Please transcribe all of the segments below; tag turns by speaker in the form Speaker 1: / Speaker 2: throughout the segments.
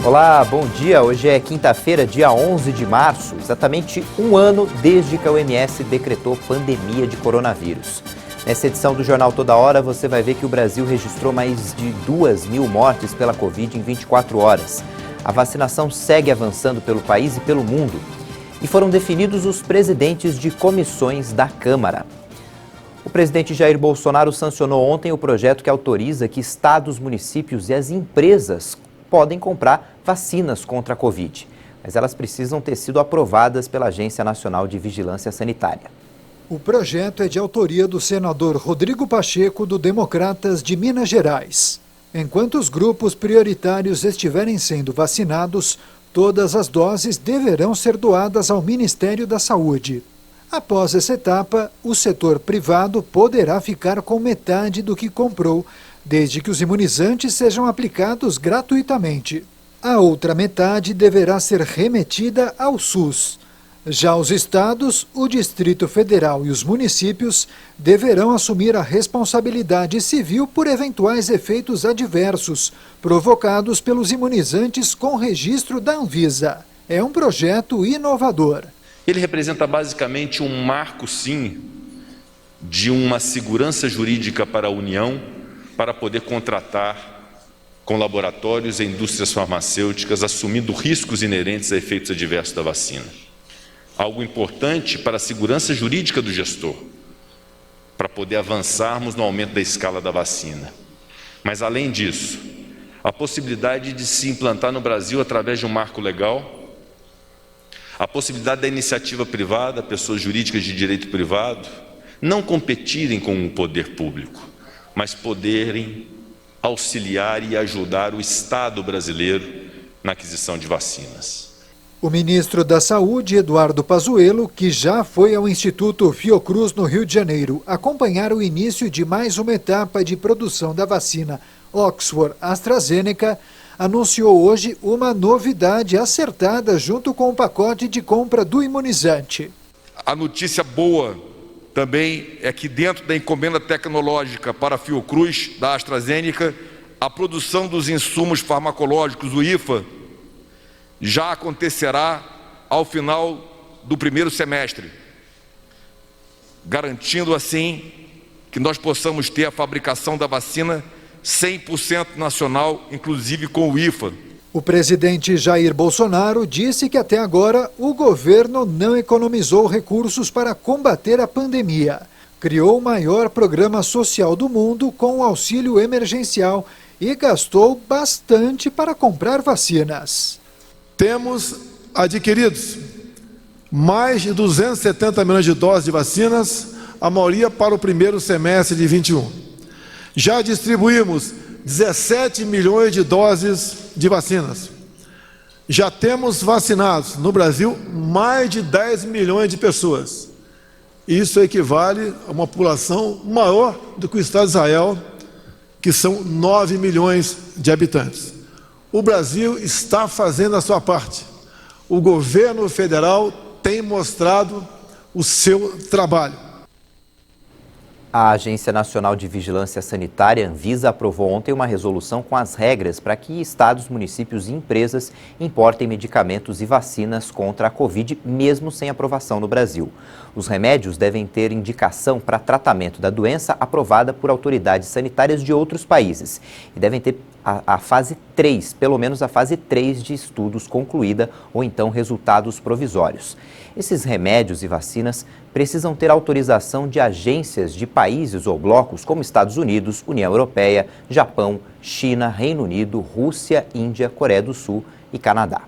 Speaker 1: Olá, bom dia. Hoje é quinta-feira, dia 11 de março, exatamente um ano desde que a OMS decretou pandemia de coronavírus. Nessa edição do Jornal Toda Hora, você vai ver que o Brasil registrou mais de 2.000 mortes pela Covid em 24 horas. A vacinação segue avançando pelo país e pelo mundo. E foram definidos os presidentes de comissões da Câmara. O presidente Jair Bolsonaro sancionou ontem o projeto que autoriza que estados, municípios e as empresas podem comprar vacinas contra a Covid, mas elas precisam ter sido aprovadas pela Agência Nacional de Vigilância Sanitária.
Speaker 2: O projeto é de autoria do senador Rodrigo Pacheco, do Democratas de Minas Gerais. Enquanto os grupos prioritários estiverem sendo vacinados, todas as doses deverão ser doadas ao Ministério da Saúde. Após essa etapa, o setor privado poderá ficar com metade do que comprou, desde que os imunizantes sejam aplicados gratuitamente. A outra metade deverá ser remetida ao SUS. Já os estados, o Distrito Federal e os municípios deverão assumir a responsabilidade civil por eventuais efeitos adversos provocados pelos imunizantes com registro da Anvisa. É um projeto inovador.
Speaker 3: Ele representa basicamente um marco, sim, de uma segurança jurídica para a União, para poder contratar com laboratórios e indústrias farmacêuticas, assumindo riscos inerentes a efeitos adversos da vacina. Algo importante para a segurança jurídica do gestor, para poder avançarmos no aumento da escala da vacina. Mas, além disso, a possibilidade de se implantar no Brasil através de um marco legal, a possibilidade da iniciativa privada, pessoas jurídicas de direito privado, não competirem com o poder público, mas poderem auxiliar e ajudar o Estado brasileiro na aquisição de vacinas.
Speaker 2: O ministro da Saúde, Eduardo Pazuello, que já foi ao Instituto Fiocruz, no Rio de Janeiro, acompanhar o início de mais uma etapa de produção da vacina Oxford-AstraZeneca, anunciou hoje uma novidade acertada junto com o pacote de compra do imunizante.
Speaker 4: A notícia boa também é que dentro da encomenda tecnológica para a Fiocruz, da AstraZeneca, a produção dos insumos farmacológicos, o IFA, já acontecerá ao final do primeiro semestre, garantindo assim que nós possamos ter a fabricação da vacina 100% nacional, inclusive com o IFA.
Speaker 2: O presidente Jair Bolsonaro disse que até agora o governo não economizou recursos para combater a pandemia. Criou o maior programa social do mundo com o auxílio emergencial e gastou bastante para comprar vacinas.
Speaker 5: Temos adquiridos mais de 270 milhões de doses de vacinas, a maioria para o primeiro semestre de 21. Já distribuímos 17 milhões de doses de vacinas. Já temos vacinados no Brasil mais de 10 milhões de pessoas. Isso equivale a uma população maior do que o Estado de Israel, que são 9 milhões de habitantes. O Brasil está fazendo a sua parte. O governo federal tem mostrado o seu trabalho.
Speaker 1: A Agência Nacional de Vigilância Sanitária, Anvisa, aprovou ontem uma resolução com as regras para que estados, municípios e empresas importem medicamentos e vacinas contra a Covid, mesmo sem aprovação no Brasil. Os remédios devem ter indicação para tratamento da doença aprovada por autoridades sanitárias de outros países e devem ter a fase 3, pelo menos a fase 3 de estudos concluída ou então resultados provisórios. Esses remédios e vacinas precisam ter autorização de agências de países ou blocos como Estados Unidos, União Europeia, Japão, China, Reino Unido, Rússia, Índia, Coreia do Sul e Canadá.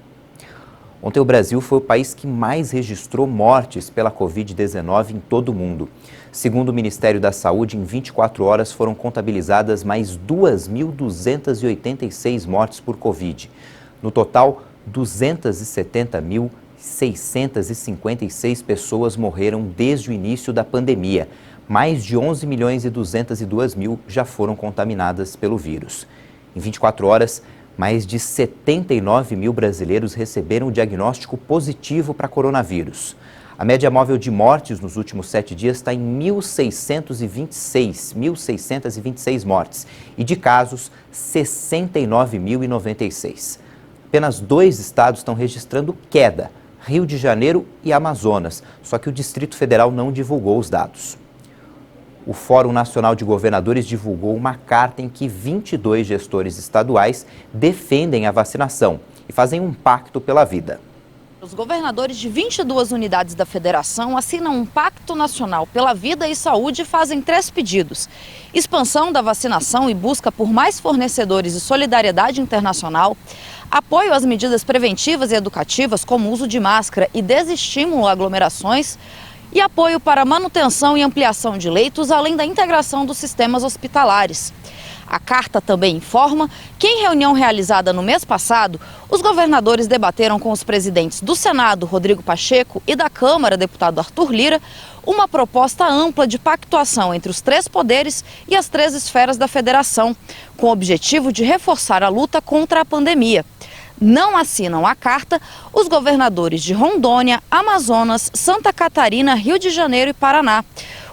Speaker 1: Ontem o Brasil foi o país que mais registrou mortes pela Covid-19 em todo o mundo. Segundo o Ministério da Saúde, em 24 horas foram contabilizadas mais 2.286 mortes por Covid. No total, 270.656 pessoas morreram desde o início da pandemia. Mais de 11 milhões e 202 mil já foram contaminadas pelo vírus. Em 24 horas, mais de 79 mil brasileiros receberam o diagnóstico positivo para coronavírus. A média móvel de mortes nos últimos 7 dias está em 1.626 mortes e de casos, 69.096. Apenas 2 estados estão registrando queda, Rio de Janeiro e Amazonas, só que o Distrito Federal não divulgou os dados. O Fórum Nacional de Governadores divulgou uma carta em que 22 gestores estaduais defendem a vacinação e fazem um pacto pela vida.
Speaker 6: Os governadores de 22 unidades da federação assinam um pacto nacional pela vida e saúde e fazem 3 pedidos: expansão da vacinação e busca por mais fornecedores e solidariedade internacional, apoio às medidas preventivas e educativas como uso de máscara e desestímulo a aglomerações, e apoio para manutenção e ampliação de leitos, além da integração dos sistemas hospitalares. A carta também informa que, em reunião realizada no mês passado, os governadores debateram com os presidentes do Senado, Rodrigo Pacheco, e da Câmara, deputado Arthur Lira, uma proposta ampla de pactuação entre os 3 poderes e as 3 esferas da federação, com o objetivo de reforçar a luta contra a pandemia. Não assinam a carta os governadores de Rondônia, Amazonas, Santa Catarina, Rio de Janeiro e Paraná.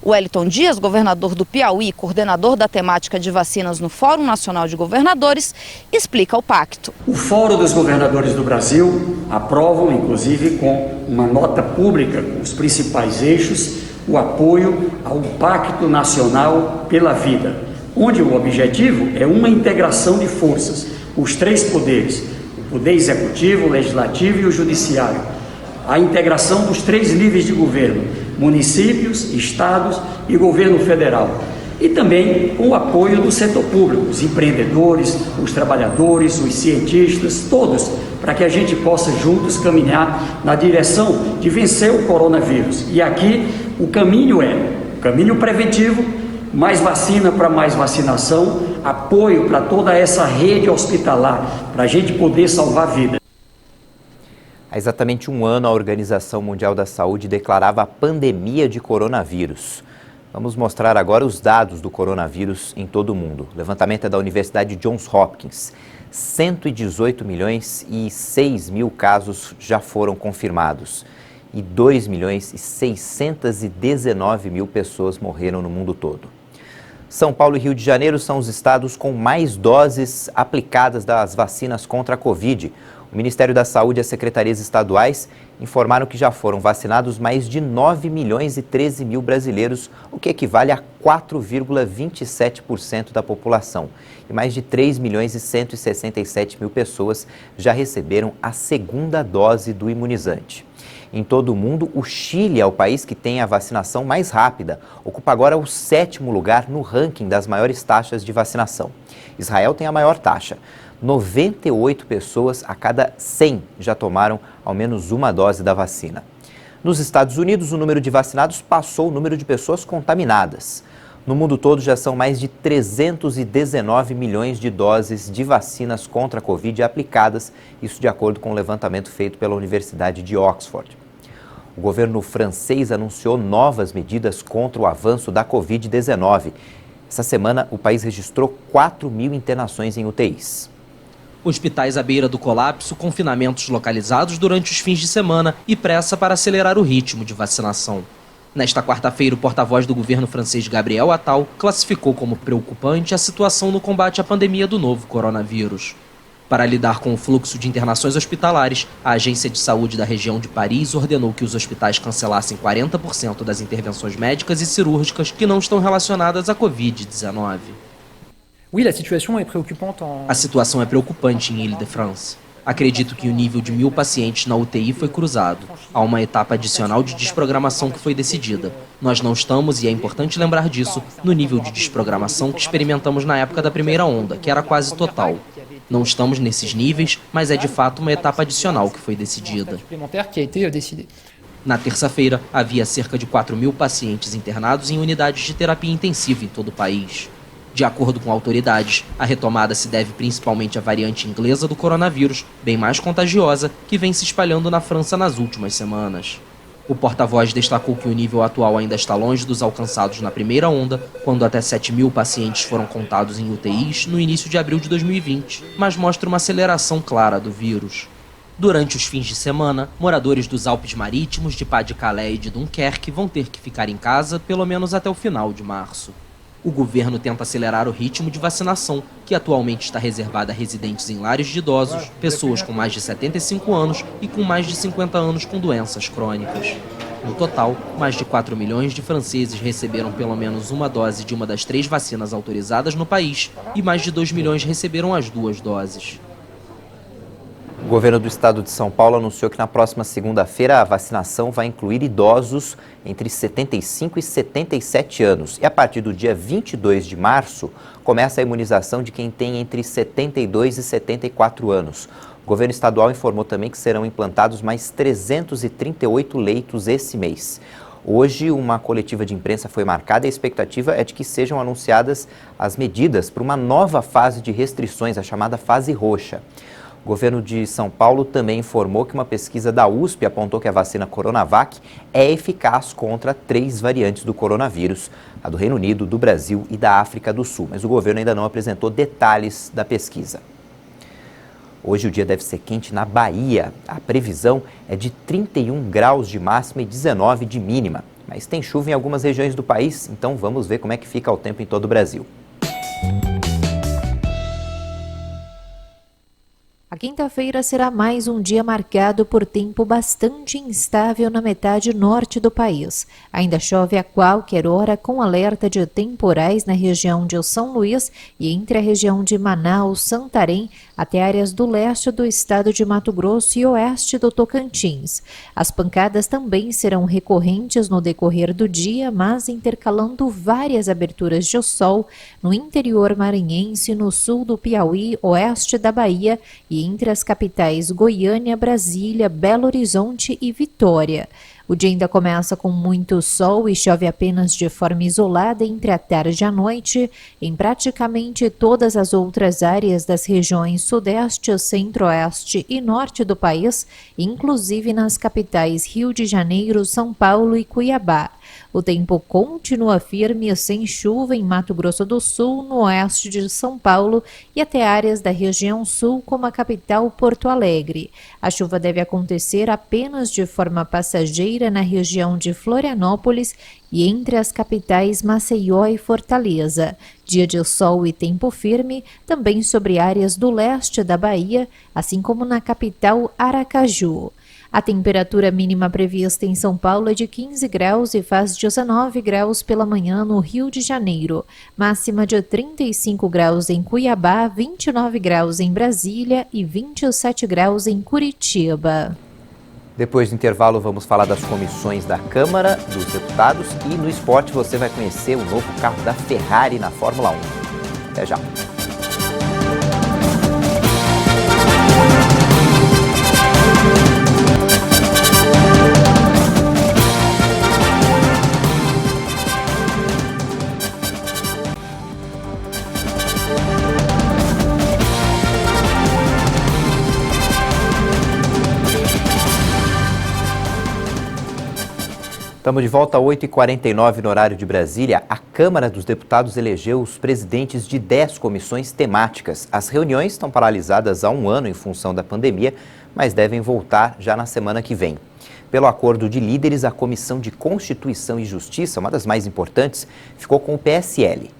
Speaker 6: O Wellington Dias, governador do Piauí, coordenador da temática de vacinas no Fórum Nacional de Governadores, explica o pacto.
Speaker 7: O Fórum dos Governadores do Brasil aprovam, inclusive com uma nota pública com os principais eixos, o apoio ao Pacto Nacional pela Vida, onde o objetivo é uma integração de forças, os 3 poderes, o Poder Executivo, o Legislativo e o Judiciário, a integração dos 3 níveis de governo, municípios, estados e governo federal, e também com o apoio do setor público, os empreendedores, os trabalhadores, os cientistas, todos, para que a gente possa juntos caminhar na direção de vencer o coronavírus. E aqui o caminho é o caminho preventivo, mais vacina para mais vacinação, apoio para toda essa rede hospitalar, para a gente poder salvar vidas.
Speaker 1: Há exatamente um ano, a Organização Mundial da Saúde declarava a pandemia de coronavírus. Vamos mostrar agora os dados do coronavírus em todo o mundo. O levantamento é da Universidade Johns Hopkins. 118 milhões e 6 mil casos já foram confirmados. E 2 milhões e 619 mil pessoas morreram no mundo todo. São Paulo e Rio de Janeiro são os estados com mais doses aplicadas das vacinas contra a Covid. O Ministério da Saúde e as secretarias estaduais informaram que já foram vacinados mais de 9 milhões e 13 mil brasileiros, o que equivale a 4,27% da população. E mais de 3 milhões e 167 mil pessoas já receberam a 2ª dose do imunizante. Em todo o mundo, o Chile é o país que tem a vacinação mais rápida. Ocupa agora o 7º lugar no ranking das maiores taxas de vacinação. Israel tem a maior taxa. 98 pessoas a cada 100 já tomaram ao menos uma dose da vacina. Nos Estados Unidos, o número de vacinados passou o número de pessoas contaminadas. No mundo todo, já são mais de 319 milhões de doses de vacinas contra a Covid aplicadas, isso de acordo com o levantamento feito pela Universidade de Oxford. O governo francês anunciou novas medidas contra o avanço da Covid-19. Essa semana, o país registrou 4.000 internações em UTIs.
Speaker 8: Hospitais à beira do colapso, confinamentos localizados durante os fins de semana e pressa para acelerar o ritmo de vacinação. Nesta quarta-feira, o porta-voz do governo francês, Gabriel Attal, classificou como preocupante a situação no combate à pandemia do novo coronavírus. Para lidar com o fluxo de internações hospitalares, a Agência de Saúde da região de Paris ordenou que os hospitais cancelassem 40% das intervenções médicas e cirúrgicas que não estão relacionadas à Covid-19. A situação é preocupante em Île-de-France. Acredito que o nível de 1.000 pacientes na UTI foi cruzado. Há uma etapa adicional de desprogramação que foi decidida. Nós não estamos, e é importante lembrar disso, no nível de desprogramação que experimentamos na época da primeira onda, que era quase total. Não estamos nesses níveis, mas é de fato uma etapa adicional que foi decidida. Na terça-feira, havia cerca de 4.000 pacientes internados em unidades de terapia intensiva em todo o país. De acordo com autoridades, a retomada se deve principalmente à variante inglesa do coronavírus, bem mais contagiosa, que vem se espalhando na França nas últimas semanas. O porta-voz destacou que o nível atual ainda está longe dos alcançados na primeira onda, quando até 7.000 pacientes foram contados em UTIs no início de abril de 2020, mas mostra uma aceleração clara do vírus. Durante os fins de semana, moradores dos Alpes Marítimos, de Pas-de-Calais e de Dunkerque vão ter que ficar em casa pelo menos até o final de março. O governo tenta acelerar o ritmo de vacinação, que atualmente está reservado a residentes em lares de idosos, pessoas com mais de 75 anos e com mais de 50 anos com doenças crônicas. No total, mais de 4 milhões de franceses receberam pelo menos uma dose de uma das 3 vacinas autorizadas no país e mais de 2 milhões receberam as 2 doses.
Speaker 1: O governo do estado de São Paulo anunciou que na próxima segunda-feira a vacinação vai incluir idosos entre 75 e 77 anos. E a partir do dia 22 de março, começa a imunização de quem tem entre 72 e 74 anos. O governo estadual informou também que serão implantados mais 338 leitos esse mês. Hoje, uma coletiva de imprensa foi marcada e a expectativa é de que sejam anunciadas as medidas para uma nova fase de restrições, a chamada fase roxa. O governo de São Paulo também informou que uma pesquisa da USP apontou que a vacina Coronavac é eficaz contra 3 variantes do coronavírus, a do Reino Unido, do Brasil e da África do Sul, mas o governo ainda não apresentou detalhes da pesquisa. Hoje o dia deve ser quente na Bahia. A previsão é de 31 graus de máxima e 19 de mínima, mas tem chuva em algumas regiões do país, então vamos ver como é que fica o tempo em todo o Brasil.
Speaker 9: A quinta-feira será mais um dia marcado por tempo bastante instável na metade norte do país. Ainda chove a qualquer hora, com alerta de temporais na região de São Luís e entre a região de Manaus, Santarém, até áreas do leste do estado de Mato Grosso e oeste do Tocantins. As pancadas também serão recorrentes no decorrer do dia, mas intercalando várias aberturas de sol no interior maranhense, no sul do Piauí, oeste da Bahia e entre as capitais Goiânia, Brasília, Belo Horizonte e Vitória. O dia ainda começa com muito sol e chove apenas de forma isolada entre a tarde e a noite em praticamente todas as outras áreas das regiões sudeste, centro-oeste e norte do país, inclusive nas capitais Rio de Janeiro, São Paulo e Cuiabá. O tempo continua firme e sem chuva em Mato Grosso do Sul, no oeste de São Paulo e até áreas da região sul, como a capital Porto Alegre. A chuva deve acontecer apenas de forma passageira na região de Florianópolis e entre as capitais Maceió e Fortaleza. Dia de sol e tempo firme também sobre áreas do leste da Bahia, assim como na capital Aracaju. A temperatura mínima prevista em São Paulo é de 15 graus e faz 19 graus pela manhã no Rio de Janeiro. Máxima de 35 graus em Cuiabá, 29 graus em Brasília e 27 graus em Curitiba.
Speaker 1: Depois do intervalo, vamos falar das comissões da Câmara dos Deputados e no esporte você vai conhecer o novo carro da Ferrari na Fórmula 1. Até já! Estamos de volta às 8h49 no horário de Brasília. A Câmara dos Deputados elegeu os presidentes de 10 comissões temáticas. As reuniões estão paralisadas há um ano em função da pandemia, mas devem voltar já na semana que vem. Pelo acordo de líderes, a Comissão de Constituição e Justiça, uma das mais importantes, ficou com o PSL.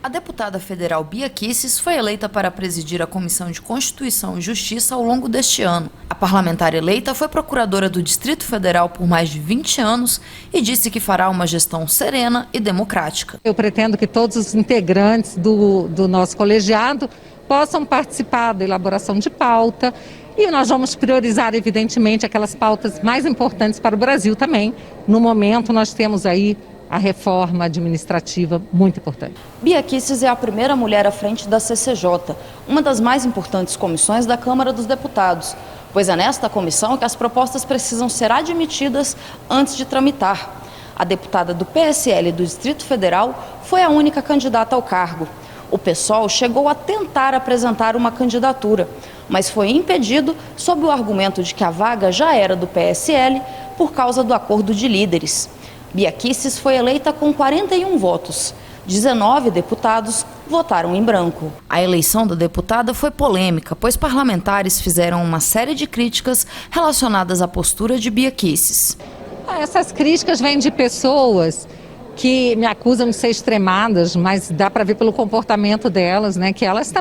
Speaker 6: A deputada federal Bia Kicis foi eleita para presidir a Comissão de Constituição e Justiça ao longo deste ano. A parlamentar eleita foi procuradora do Distrito Federal por mais de 20 anos e disse que fará uma gestão serena e democrática.
Speaker 10: Eu pretendo que todos os integrantes do nosso colegiado possam participar da elaboração de pauta e nós vamos priorizar, evidentemente, aquelas pautas mais importantes para o Brasil também. No momento, nós temos aí a reforma administrativa muito importante.
Speaker 6: Bia Kicis é a primeira mulher à frente da CCJ, uma das mais importantes comissões da Câmara dos Deputados, pois é nesta comissão que as propostas precisam ser admitidas antes de tramitar. A deputada do PSL do Distrito Federal foi a única candidata ao cargo. O PSOL chegou a tentar apresentar uma candidatura, mas foi impedido sob o argumento de que a vaga já era do PSL por causa do acordo de líderes. Bia Kicis foi eleita com 41 votos. 19 deputados votaram em branco. A eleição da deputada foi polêmica, pois parlamentares fizeram uma série de críticas relacionadas à postura de Bia Kicis.
Speaker 10: Essas críticas vêm de pessoas que me acusam de ser extremadas, mas dá para ver pelo comportamento delas, né, que elas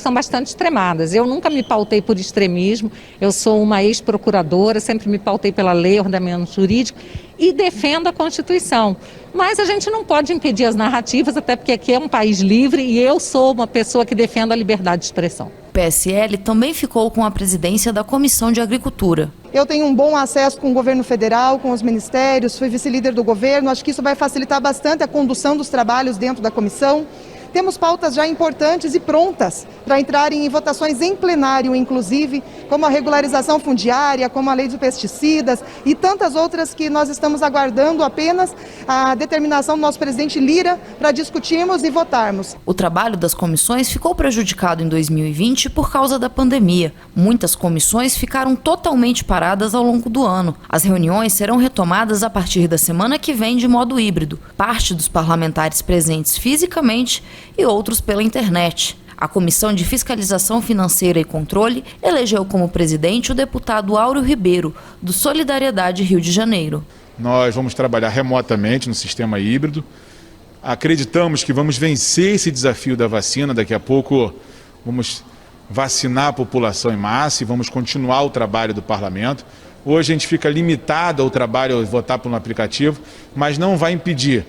Speaker 10: são bastante extremadas. Eu nunca me pautei por extremismo, eu sou uma ex-procuradora, sempre me pautei pela lei, ordenamento jurídico e defendo a Constituição. Mas a gente não pode impedir as narrativas, até porque aqui é um país livre e eu sou uma pessoa que defende a liberdade de expressão.
Speaker 6: O PSL também ficou com a presidência da Comissão de Agricultura.
Speaker 11: Eu tenho um bom acesso com o governo federal, com os ministérios, fui vice-líder do governo, acho que isso vai facilitar bastante a condução dos trabalhos dentro da comissão. Temos pautas já importantes e prontas para entrarem em votações em plenário, inclusive, como a regularização fundiária, como a lei de pesticidas e tantas outras que nós estamos aguardando apenas a determinação do nosso presidente Lira para discutirmos e votarmos.
Speaker 6: O trabalho das comissões ficou prejudicado em 2020 por causa da pandemia. Muitas comissões ficaram totalmente paradas ao longo do ano. As reuniões serão retomadas a partir da semana que vem de modo híbrido. Parte dos parlamentares presentes fisicamente e outros pela internet. A Comissão de Fiscalização Financeira e Controle elegeu como presidente o deputado Áureo Ribeiro, do Solidariedade Rio de Janeiro.
Speaker 12: Nós vamos trabalhar remotamente no sistema híbrido. Acreditamos que vamos vencer esse desafio da vacina. Daqui a pouco vamos vacinar a população em massa e vamos continuar o trabalho do parlamento. Hoje a gente fica limitado ao trabalho, ao votar por um aplicativo, mas não vai impedir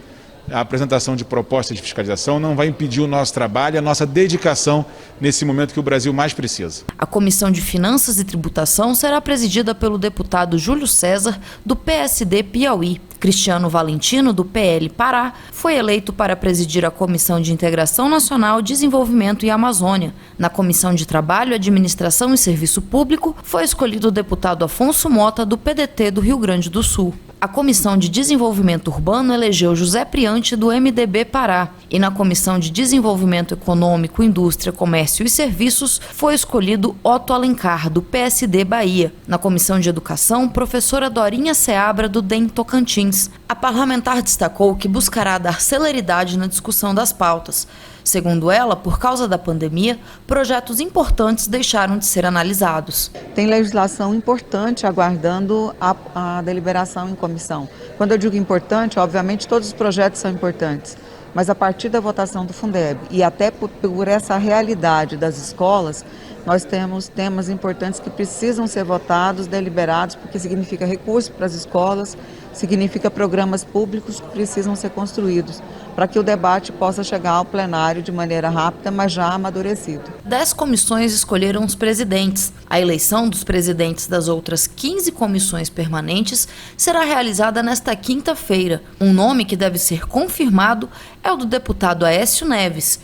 Speaker 12: a apresentação de propostas de fiscalização, não vai impedir o nosso trabalho e a nossa dedicação nesse momento que o Brasil mais precisa.
Speaker 6: A Comissão de Finanças e Tributação será presidida pelo deputado Júlio César, do PSD Piauí. Cristiano Valentino, do PL Pará, foi eleito para presidir a Comissão de Integração Nacional, Desenvolvimento e Amazônia. Na Comissão de Trabalho, Administração e Serviço Público, foi escolhido o deputado Afonso Mota, do PDT do Rio Grande do Sul. A Comissão de Desenvolvimento Urbano elegeu José Priante, do MDB Pará. E na Comissão de Desenvolvimento Econômico, Indústria, Comércio e Serviços, foi escolhido Otto Alencar, do PSD Bahia. Na Comissão de Educação, professora Dorinha Seabra, do DEM Tocantins. A parlamentar destacou que buscará dar celeridade na discussão das pautas. Segundo ela, por causa da pandemia, projetos importantes deixaram de ser analisados.
Speaker 13: Tem legislação importante aguardando a deliberação em comissão. Quando eu digo importante, obviamente todos os projetos são importantes, mas a partir da votação do Fundeb e até por essa realidade das escolas, nós temos temas importantes que precisam ser votados, deliberados, porque significa recurso para as escolas, significa programas públicos que precisam ser construídos, para que o debate possa chegar ao plenário de maneira rápida, mas já amadurecido.
Speaker 6: 10 comissões escolheram os presidentes. A eleição dos presidentes das outras 15 comissões permanentes será realizada nesta quinta-feira. Um nome que deve ser confirmado é o do deputado Aécio Neves.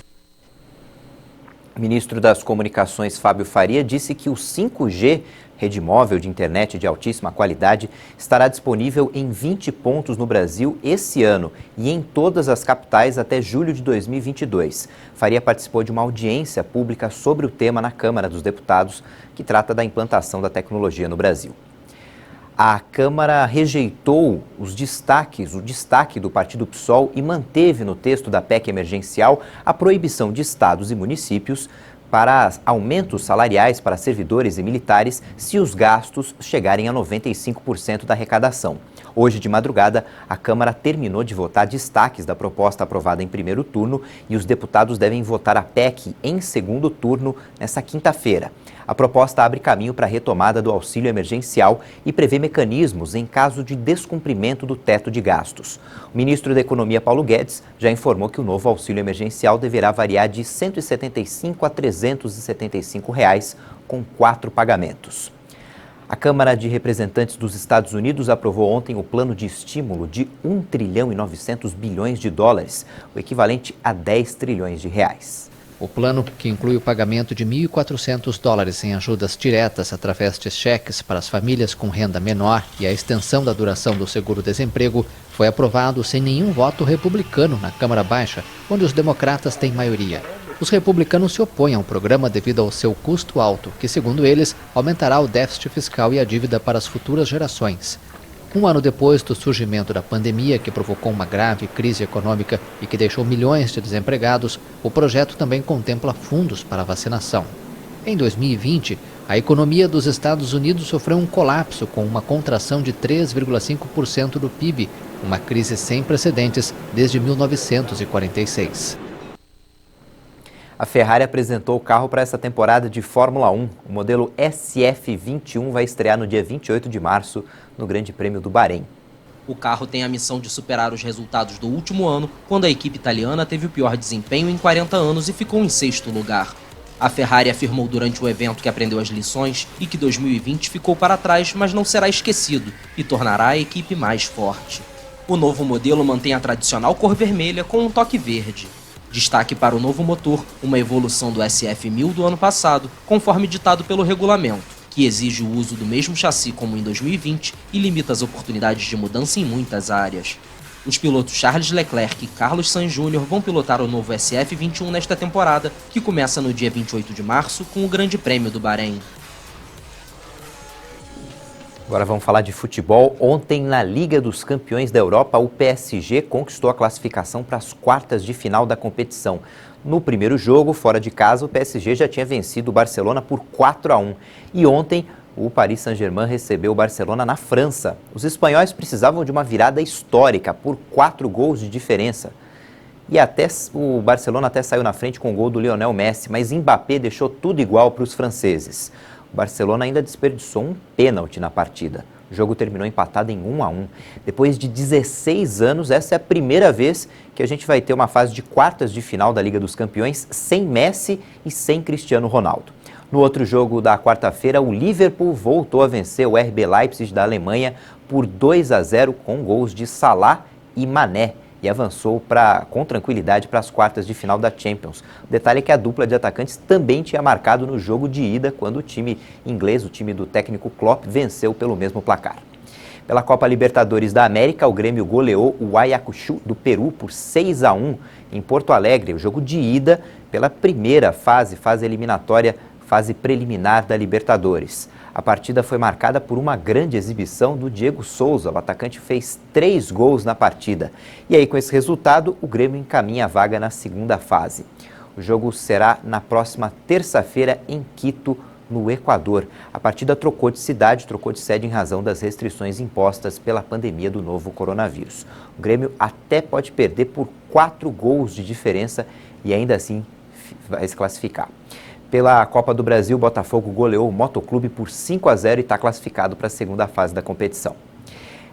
Speaker 1: O ministro das Comunicações, Fábio Faria, disse que o 5G, rede móvel de internet de altíssima qualidade, estará disponível em 20 pontos no Brasil esse ano e em todas as capitais até julho de 2022. Faria participou de uma audiência pública sobre o tema na Câmara dos Deputados, que trata da implantação da tecnologia no Brasil. A Câmara rejeitou o destaque do partido PSOL e manteve no texto da PEC emergencial a proibição de estados e municípios para aumentos salariais para servidores e militares se os gastos chegarem a 95% da arrecadação. Hoje de madrugada, a Câmara terminou de votar destaques da proposta aprovada em primeiro turno e os deputados devem votar a PEC em segundo turno nesta quinta-feira. A proposta abre caminho para a retomada do auxílio emergencial e prevê mecanismos em caso de descumprimento do teto de gastos. O ministro da Economia, Paulo Guedes, já informou que o novo auxílio emergencial deverá variar de R$ 175 a R$ 375, com 4 pagamentos. A Câmara de Representantes dos Estados Unidos aprovou ontem o plano de estímulo de 1 trilhão e 900 bilhões de dólares, o equivalente a 10 trilhões de reais.
Speaker 14: O plano, que inclui o pagamento de $1.400 em ajudas diretas através de cheques para as famílias com renda menor e a extensão da duração do seguro-desemprego, foi aprovado sem nenhum voto republicano na Câmara Baixa, onde os democratas têm maioria. Os republicanos se opõem ao programa devido ao seu custo alto, que, segundo eles, aumentará o déficit fiscal e a dívida para as futuras gerações. Um ano depois do surgimento da pandemia, que provocou uma grave crise econômica e que deixou milhões de desempregados, o projeto também contempla fundos para a vacinação. Em 2020, A economia dos Estados Unidos sofreu um colapso com uma contração de 3,5% do PIB, uma crise sem precedentes desde 1946.
Speaker 1: A Ferrari apresentou o carro para essa temporada de Fórmula 1. O modelo SF21 vai estrear no dia 28 de março no Grande Prêmio do Bahrein.
Speaker 8: O carro tem a missão de superar os resultados do último ano, quando a equipe italiana teve o pior desempenho em 40 anos e ficou em 6º lugar. A Ferrari afirmou durante o evento que aprendeu as lições e que 2020 ficou para trás, mas não será esquecido e tornará a equipe mais forte. O novo modelo mantém a tradicional cor vermelha com um toque verde. Destaque para o novo motor, uma evolução do SF1000 do ano passado, conforme ditado pelo regulamento, que exige o uso do mesmo chassi como em 2020 e limita as oportunidades de mudança em muitas áreas. Os pilotos Charles Leclerc e Carlos Sainz Jr. vão pilotar o novo SF21 nesta temporada, que começa no dia 28 de março com o Grande Prêmio do Bahrein.
Speaker 1: Agora vamos falar de futebol. Ontem, na Liga dos Campeões da Europa, o PSG conquistou a classificação para as quartas de final da competição. No primeiro jogo, fora de casa, o PSG já tinha vencido o Barcelona por 4-1. E ontem, o Paris Saint-Germain recebeu o Barcelona na França. Os espanhóis precisavam de uma virada histórica por 4 gols de diferença. E o Barcelona até saiu na frente com o gol do Lionel Messi, mas Mbappé deixou tudo igual para os franceses. O Barcelona ainda desperdiçou um pênalti na partida. O jogo terminou empatado em 1-1. Depois de 16 anos, essa é a primeira vez que a gente vai ter uma fase de quartas de final da Liga dos Campeões sem Messi e sem Cristiano Ronaldo. No outro jogo da quarta-feira, o Liverpool voltou a vencer o RB Leipzig da Alemanha por 2-0 com gols de Salah e Mané e avançou com tranquilidade para as quartas de final da Champions. O detalhe é que a dupla de atacantes também tinha marcado no jogo de ida, quando o time inglês, o time do técnico Klopp, venceu pelo mesmo placar. Pela Copa Libertadores da América, o Grêmio goleou o Ayacucho do Peru por 6-1 em Porto Alegre. O jogo de ida pela primeira fase eliminatória, fase preliminar da Libertadores. A partida foi marcada por uma grande exibição do Diego Souza. O atacante fez 3 gols na partida. E aí, com esse resultado, o Grêmio encaminha a vaga na segunda fase. O jogo será na próxima terça-feira em Quito, no Equador. A partida trocou de sede em razão das restrições impostas pela pandemia do novo coronavírus. O Grêmio até pode perder por 4 gols de diferença e ainda assim vai se classificar. Pela Copa do Brasil, o Botafogo goleou o Motoclube por 5-0 e está classificado para a segunda fase da competição.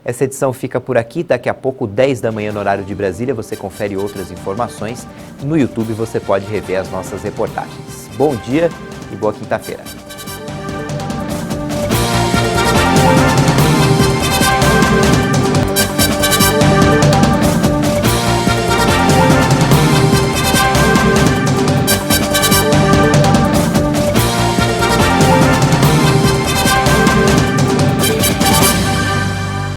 Speaker 1: Essa edição fica por aqui. Daqui a pouco, 10 da manhã no horário de Brasília, você confere outras informações. No YouTube você pode rever as nossas reportagens. Bom dia e boa quinta-feira.